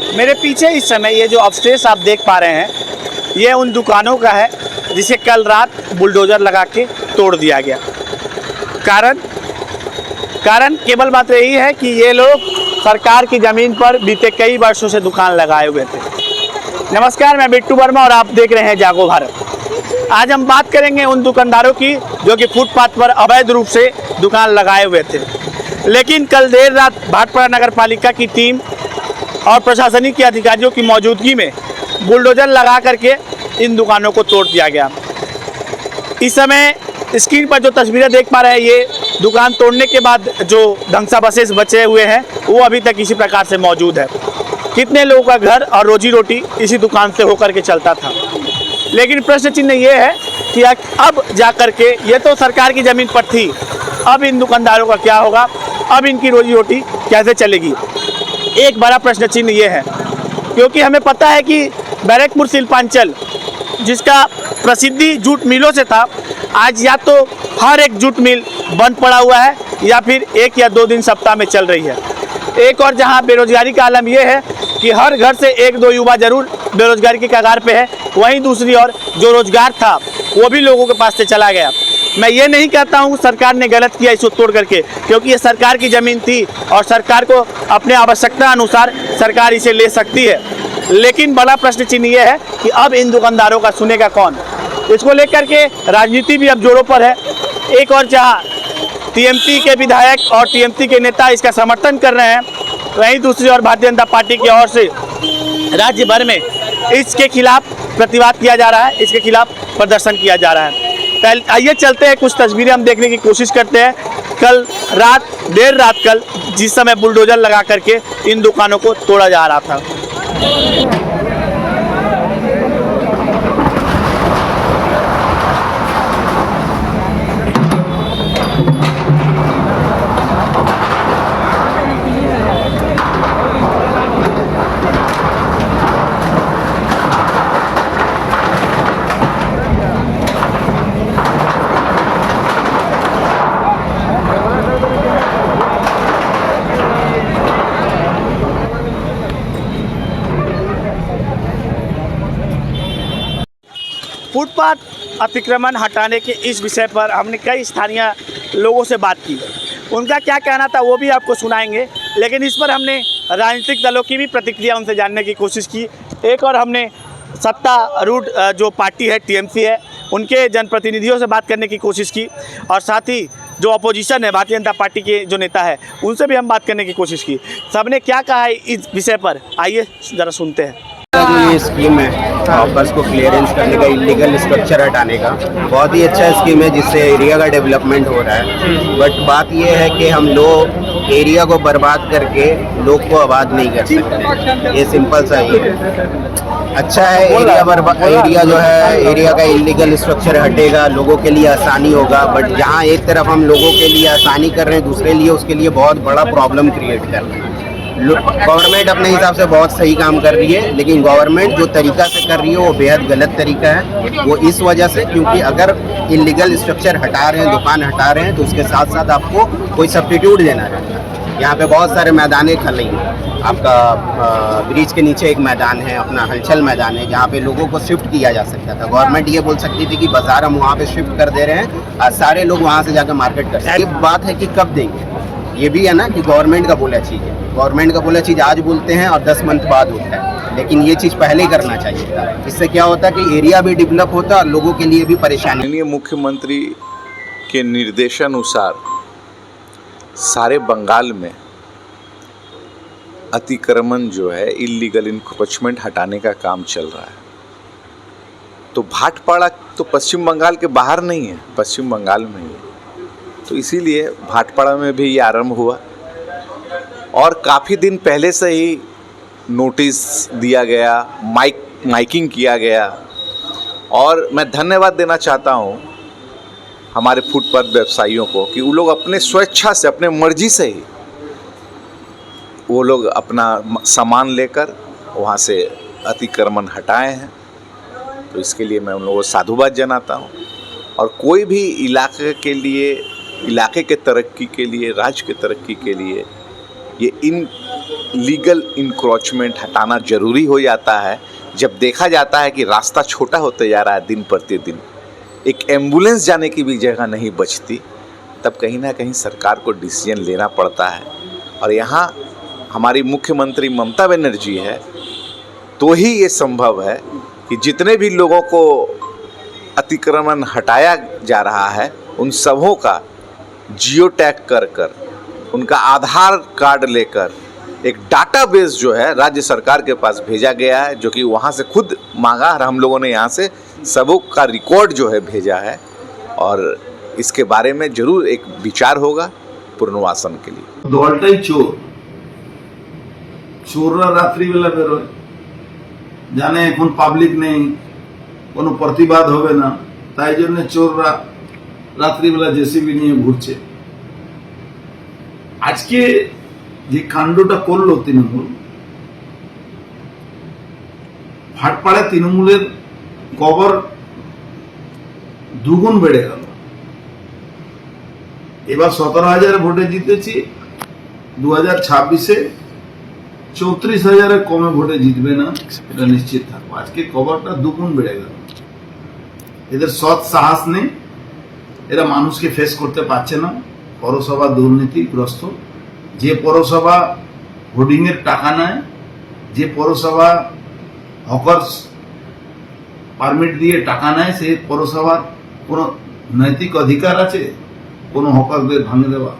मेरे पीछे इस समय ये जो अवशेष आप देख पा रहे हैं, ये उन दुकानों का है जिसे कल रात बुलडोज़र लगा के तोड़ दिया गया। कारण केवल बात यही है कि ये लोग सरकार की ज़मीन पर बीते कई वर्षों से दुकान लगाए हुए थे। नमस्कार, मैं बिट्टू वर्मा और आप देख रहे हैं जागो भारत। आज हम बात करेंगे उन दुकानदारों की जो कि फुटपाथ पर अवैध रूप से दुकान लगाए हुए थे, लेकिन कल देर रात भाटपाड़ा नगर पालिका की टीम और प्रशासनिक के अधिकारियों की मौजूदगी में बुलडोज़र लगा करके इन दुकानों को तोड़ दिया गया। इस समय स्क्रीन पर जो तस्वीरें देख पा रहे हैं, ये दुकान तोड़ने के बाद जो ध्वंसावशेष बचे हुए हैं वो अभी तक इसी प्रकार से मौजूद है। कितने लोगों का घर और रोजी रोटी इसी दुकान से होकर के चलता था। लेकिन प्रश्न चिन्ह ये है कि अब जा कर के ये तो सरकार की ज़मीन पर थी, अब इन दुकानदारों का क्या होगा, अब इनकी रोजी रोटी कैसे चलेगी, एक बड़ा प्रश्न चिन्ह ये है। क्योंकि हमें पता है कि बैरकपुर शिल्पांचल जिसका प्रसिद्धि जूट मिलों से था, आज या तो हर एक जूट मिल बंद पड़ा हुआ है या फिर 1 या 2 दिन सप्ताह में चल रही है। एक और जहां बेरोजगारी का आलम यह है कि हर घर से 1-2 युवा जरूर बेरोजगारी के कगार पे है, वहीं दूसरी ओर जो रोजगार था वो भी लोगों के पास से चला गया। मैं ये नहीं कहता हूँ सरकार ने गलत किया इसको तोड़ करके, क्योंकि ये सरकार की ज़मीन थी और सरकार को अपने आवश्यकता अनुसार सरकार इसे ले सकती है। लेकिन बड़ा प्रश्न चिन्ह ये है कि अब इन दुकानदारों का सुनेगा कौन। इसको लेकर के राजनीति भी अब जोरों पर है। एक और जहाँ टीएमसी के विधायक और टीएमसी के नेता इसका समर्थन कर रहे हैं, वहीं दूसरी ओर भारतीय जनता पार्टी की ओर से राज्य भर में इसके खिलाफ प्रतिवाद किया जा रहा है, इसके खिलाफ प्रदर्शन किया जा रहा है। आइए चलते हैं, कुछ तस्वीरें हम देखने की कोशिश करते हैं। कल रात देर रात कल जिस समय बुलडोज़र लगा करके इन दुकानों को तोड़ा जा रहा था। फुटपाथ अतिक्रमण हटाने के इस विषय पर हमने कई स्थानीय लोगों से बात की। उनका क्या कहना था वो भी आपको सुनाएंगे, लेकिन इस पर हमने राजनीतिक दलों की भी प्रतिक्रिया उनसे जानने की कोशिश की। एक और हमने सत्तारूढ़ जो पार्टी है टीएमसी है, उनके जनप्रतिनिधियों से बात करने की कोशिश की, और साथ ही जो अपोजिशन है भारतीय जनता पार्टी के जो नेता है उनसे भी हम बात करने की कोशिश की। सबने क्या कहा है इस विषय पर, आइए ज़रा सुनते हैं। जो ये स्कीम है हॉपर्स को क्लियरेंस करने का, इलीगल स्ट्रक्चर हटाने का, बहुत ही अच्छा स्कीम है जिससे एरिया का डेवलपमेंट हो रहा है। बट बात ये है कि हम लोग एरिया को बर्बाद करके लोग को आबाद नहीं कर सकते। ये सिंपल सा ही है। अच्छा है एरिया जो है, एरिया का इलीगल स्ट्रक्चर हटेगा, लोगों के लिए आसानी होगा। बट जहाँ एक तरफ हम लोगों के लिए आसानी कर रहे हैं, दूसरे लिए उसके लिए बहुत बड़ा प्रॉब्लम क्रिएट कर रहे हैं। गवर्नमेंट अपने हिसाब से बहुत सही काम कर रही है, लेकिन गवर्नमेंट जो तरीका से कर रही है वो बेहद गलत तरीका है। वो इस वजह से, क्योंकि अगर इलीगल स्ट्रक्चर हटा रहे हैं, दुकान हटा रहे हैं, तो उसके साथ साथ आपको कोई सब्स्टिट्यूट देना है। यहाँ पे बहुत सारे मैदानें खाली हैं। आपका ब्रिज के नीचे एक मैदान है, अपना हलचल मैदान है, जहाँ पे लोगों को शिफ्ट किया जा सकता था। गवर्नमेंट ये बोल सकती थी कि बाजार हम वहाँ पे शिफ्ट कर दे रहे हैं और सारे लोग वहाँ से जाकर मार्केट कर सकते हैं। ये बात है कि कब देंगे, ये भी है ना कि गवर्नमेंट का बोला चीज़ है। गवर्नमेंट का बोला चीज़ आज बोलते हैं और 10 मंथ बाद होता है, लेकिन ये चीज़ पहले ही करना चाहिए था। इससे क्या होता कि एरिया भी डेवलप होता और लोगों के लिए भी परेशानी। माननीय मुख्यमंत्री के निर्देशानुसार सारे बंगाल में अतिक्रमण जो है, इलीगल इंक्रोचमेंट हटाने का काम चल रहा है। तो भाटपाड़ा तो पश्चिम बंगाल के बाहर नहीं है, पश्चिम बंगाल में ही है। तो इसीलिए भाटपाड़ा में भी ये आरंभ हुआ और काफ़ी दिन पहले से ही नोटिस दिया गया, माइकिंग किया गया। और मैं धन्यवाद देना चाहता हूँ हमारे फुटपाथ व्यवसायियों को कि वो लोग अपने स्वेच्छा से, अपने मर्जी से ही वो लोग अपना सामान लेकर वहाँ से अतिक्रमण हटाए हैं। तो इसके लिए मैं उन लोगों को साधुवाद जनाता हूँ। और कोई भी इलाके के लिए, इलाके के तरक्की के लिए, राज्य के तरक्की के लिए ये इन लीगल इंक्रोचमेंट हटाना जरूरी हो जाता है जब देखा जाता है कि रास्ता छोटा होते जा रहा है दिन प्रतिदिन, एक एम्बुलेंस जाने की भी जगह नहीं बचती, तब कहीं ना कहीं सरकार को डिसीजन लेना पड़ता है। और यहाँ हमारी मुख्यमंत्री ममता बनर्जी है तो ही ये संभव है कि जितने भी लोगों को अतिक्रमण हटाया जा रहा है उन सबों का जियो टैग कर कर, उनका आधार कार्ड लेकर एक डाटाबेस जो है राज्य सरकार के पास भेजा गया है, जो कि वहाँ से खुद मांगा और हम लोगों ने यहाँ से सबों का रिकॉर्ड जो है भेजा है। और इसके बारे में जरूर एक विचार होगा पुनर्वासन के लिए। দলটাই চোররা রাত্রিবেলা বেরোয়, জানে এখন পাবলিক নেই, কোনো প্রতিবাদ হবে না, তাই জন্য চোররা রাত্রিবেলা জেসিবি নিয়ে ঘুরছে। আজকে যে কাণ্ডটা করলো তৃণমূল, ভাটপাড়ায় তৃণমূলের কবর দুগুণ বেড়ে গেল। এবার 17,000 ভোটে জিতেছি, 2026-এ 34,000-এর কমে ভোটে জিতবে না, এটা নিশ্চিত থাকবো। আজকে কবরটা দুগুণ বেড়ে গেল। এদের সৎ সাহস নেই, এরা মানুষকে ফেস করতে পারছে না। পৌরসভা দুর্নীতিগ্রস্ত, যে পৌরসভা হোর্ডিং এর টাকা নেয়, যে পৌরসভা হকার্স পারমিট দিয়ে টাকা নেয়, সেই পৌরসভার কোনো নৈতিক অধিকার আছে কোনো হকারদের ভাঙে দেওয়া?